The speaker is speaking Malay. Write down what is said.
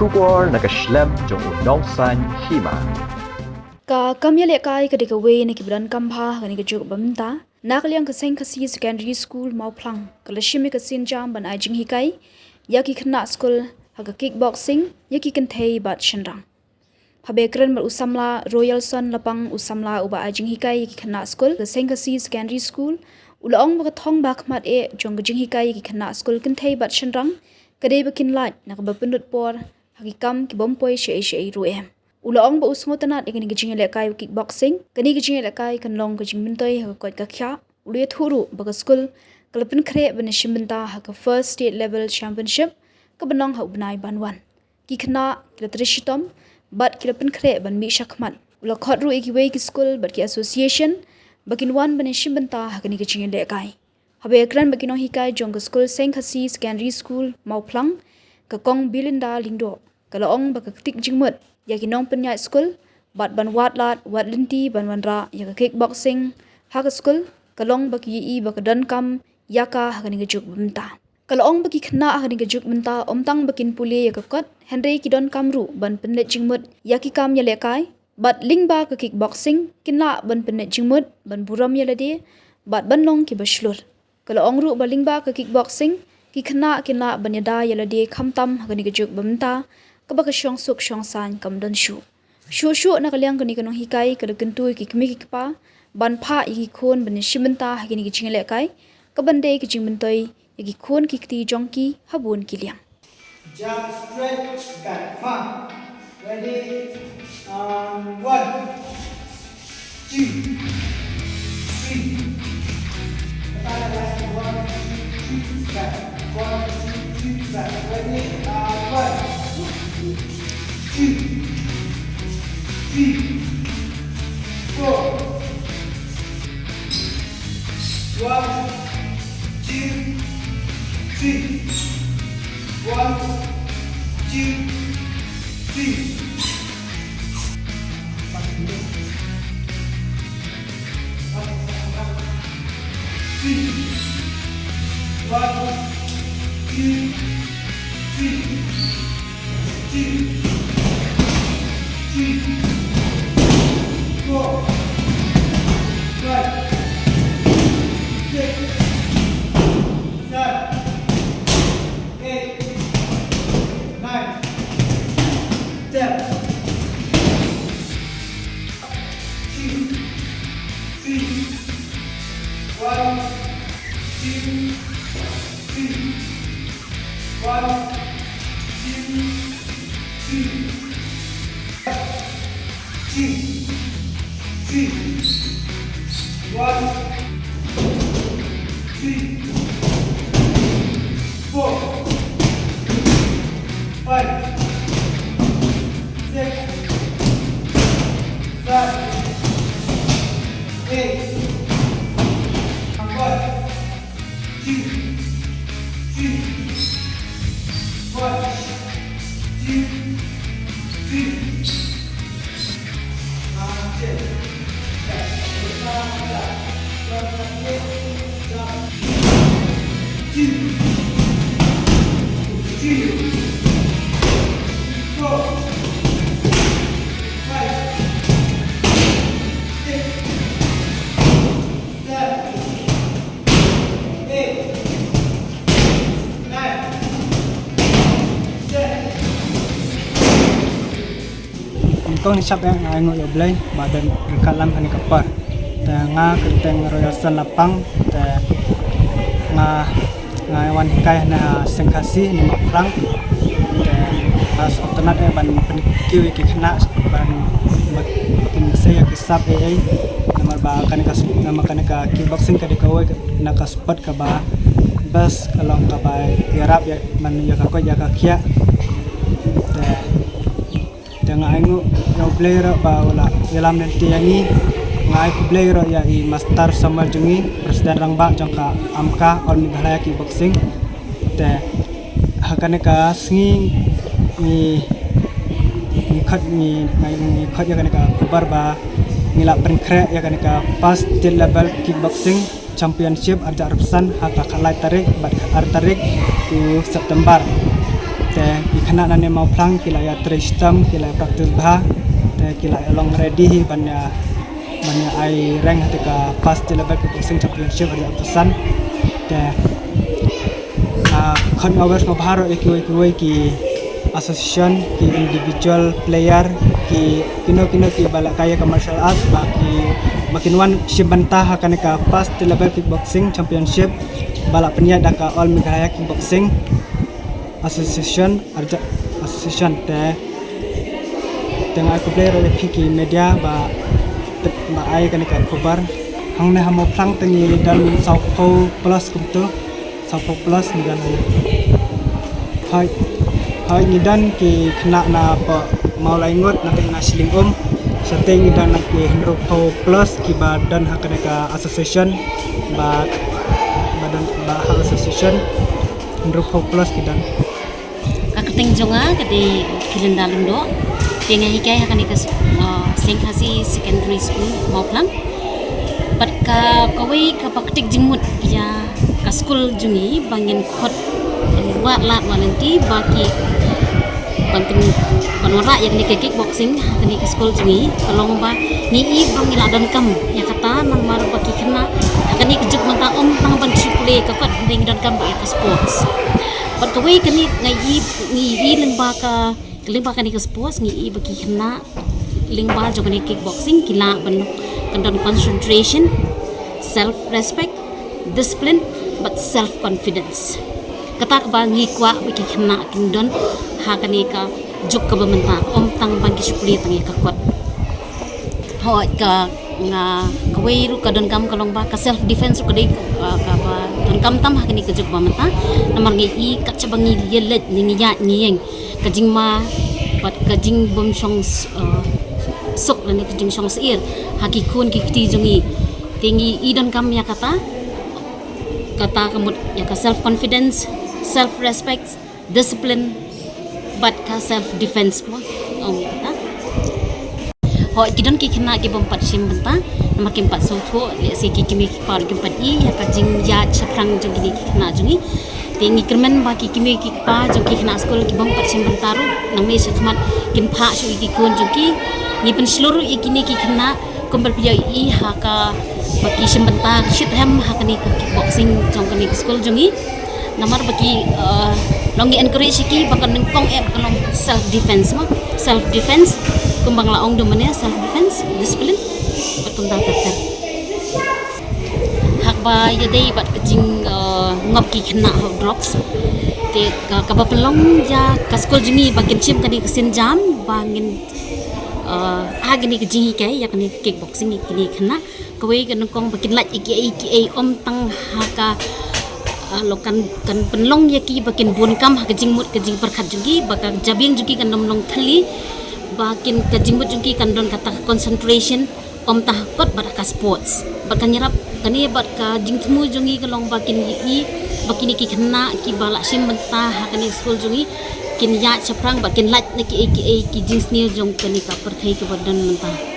Shubor nakaslem jong unong san Hima. Ka kamya lekai ka deka we ni kibran kambha ka ni ka juk bamta nakliang ka Skssw secondary school Pynlong ka lashimi ka sinjam ban Jinghikai yaki khna school ha ka kickboxing yaki kan thei bat shanrang habe kran mar usamla royal son lapang usamla uba Jinghikai yaki khna school ka Skssw secondary school ulong ba thong ba khmat e jong ka Jinghikai yaki khna school kan thei bat shanrang ka dei ba kin lat nak ba pundut por hakikam ki bompoi she ruem Ulaong ba usngo tanat ikani gijing lekai kickboxing kani gijing lekai Pynlong gijing mintoi ha kot ka kya ulie thuru ba school kala Pynkhreh ban shimbenta ha ka first state level championship ka banong ha ubnai banwan ki khna kila trishitom bat kila Pynkhreh ban mi shakmat ula khotru iki we ki school bat ki association bakin wan ban shimbenta ha kani gijing lekai habe ekran bakino hikai jong ka school Skssw secondary school Pynlong ka kong bilinda lindo kala ong ba ka tik jingmut yaki nong penya school bat ban wat linti ban wanra yaka kickboxing haka school kalong baki yi baka dan kam yaka hakani gajuk bumta kalong baki khna hakani gajuk bumta omtang bakin puli yaka kot henry ki don kamru ban penlet jingmut yaki kam yale kai bat lingba ka kickboxing kinla ban penlet jingmut ban buram yalade bat banlong ki bashlur kalong ru balingba ka kickboxing ki khna kinla ban yada yalade khamtam hakani gajuk bumta kabaka syong suk syong san kam don shu na kalyang kani kanong hikai kada kentui ki kmi ki pa ban pha iki khon ban shimenta hakini ki chingle kai kabande ki chingmentoi iki khon ki kti jongki habun ki liang jump straight cut ma ready 1 2 3 kata last 1 2 cut 1 2 cut ready 1 2, 3, 4, 1, 2, 3, 1, 2, 3. Kau ni siapa yang ngayong ya belai badan rekalam kani kapar nga kerteng royal san lapang nga wan hikai na Skssw ni Pynlong as otonat ban penkiu ki khna ban bakin saya ki sap nomor ba kani ka kickboxing ka dikawai na ka spot ka ba bas kalong ka ba yarap ya man ya ka ko ya ka khia dengan aingu no player ba wala yalam nanti yangi ngai player ya i master sama jungi presiden rangba jangka amka on Meghalaya kickboxing te hakane ka sngi ni khat ni khat ya kana ka kubar ba nila Pynkhreh ya kana ka first state level kickboxing championship arja arpsan haka khalai tarik bat ar tarik 1 September te kena nane mau plang kila ya tristem kila practice bah te kila along ready banyak ai rank ketika first level kickboxing championship ada pesan te kan hours no baharo iki association ki individual player ki kino ki balak kaya ke martial arts baki makin wan shibantah akan ka first level kickboxing championship balak peniat daka all Meghalaya kickboxing association arja association te tengah aku player ada piki media ba ai kan ka khabar hang ne hamo plang tengi dan saupo plus kumtu saupo plus ni dan hai ni dan ki kena na pa mau laingot na tengah siling setting dan ki hindro plus ki badan hakane ka association badan association hindro plus ki dan kaketing jonga kadi kilendalung do Jinghikai hakane ka Skssw secondary school mau plang pat ka kawai ka paktik jingmut ya ka school jungi bangin khot wa lat walanti baki banting panora yang ni kickboxing hakane ka school jungi kalong ba ni i bangila dan kam ya kata man mar baki kena hakane kejuk manta tang ban supule ka kot ding dan kam ka sports pat kawai kani ngai i lengba ka lengba kani ka sports ngi i baki kena lingba jogani kickboxing kila ban kandon concentration self respect discipline but self confidence kata ka ngi kwa baki kena kindon hakani ka juk ka bamenta tang ban ki supli tang ka kwat ho ka nga kawai ru kadon kam kalong ba ka self defense ka dei ka ba don kam tam hakani ka juk bamenta namar ngi i ka chabangi yelet ni ya nieng kajing ma pat kajing bom song sok lani kajing song seir haki kun ki ti jungi tinggi idan kam ya kata kamut ya ka self confidence self respect discipline but ka self defense mo kata ho kidan ki kena ki bom pat sim benta makin pat so tho le si ki kimi par ki pat i ya kajing ya chaprang jungi ki kena jungi tinggi kermen ba ki kimi ki pa jungi kena school ki bom pat sim bentaru nang me sekmat kin pha su ki kun jungi ni pen seluruh ikini ki kena kumpul pia i haka baki sebentar shit ham hakani kickboxing jongkani school jungi namar baki longi encourage ki bakan nengkong kalong self defense kumbang laong domanya self defense discipline berkembang terter hak ba yadai bat kajing ngop ki kena drops te ka Pynlong ya ka school jungi bakin chim kani kesin jam bangin agni ke Jinghikai yakni kickboxing ikini kena kawai kan kong bakin lat iki tang haka lokan kan Pynlong yaki bakin bunkam haka jingmut ke jing perkhat jungi bakang jabing jungi kan nomlong thali bakin ke jingmut jungi kan don kata concentration tah kot baraka sports bakan nyerap kani bat ka jingthmu jungi kalong bakin i bakini ki kena ki balak sim mentah hakani school jungi kin ya chaprang bakin lat ki jing sneer jong kani ka perthai ke badan mentah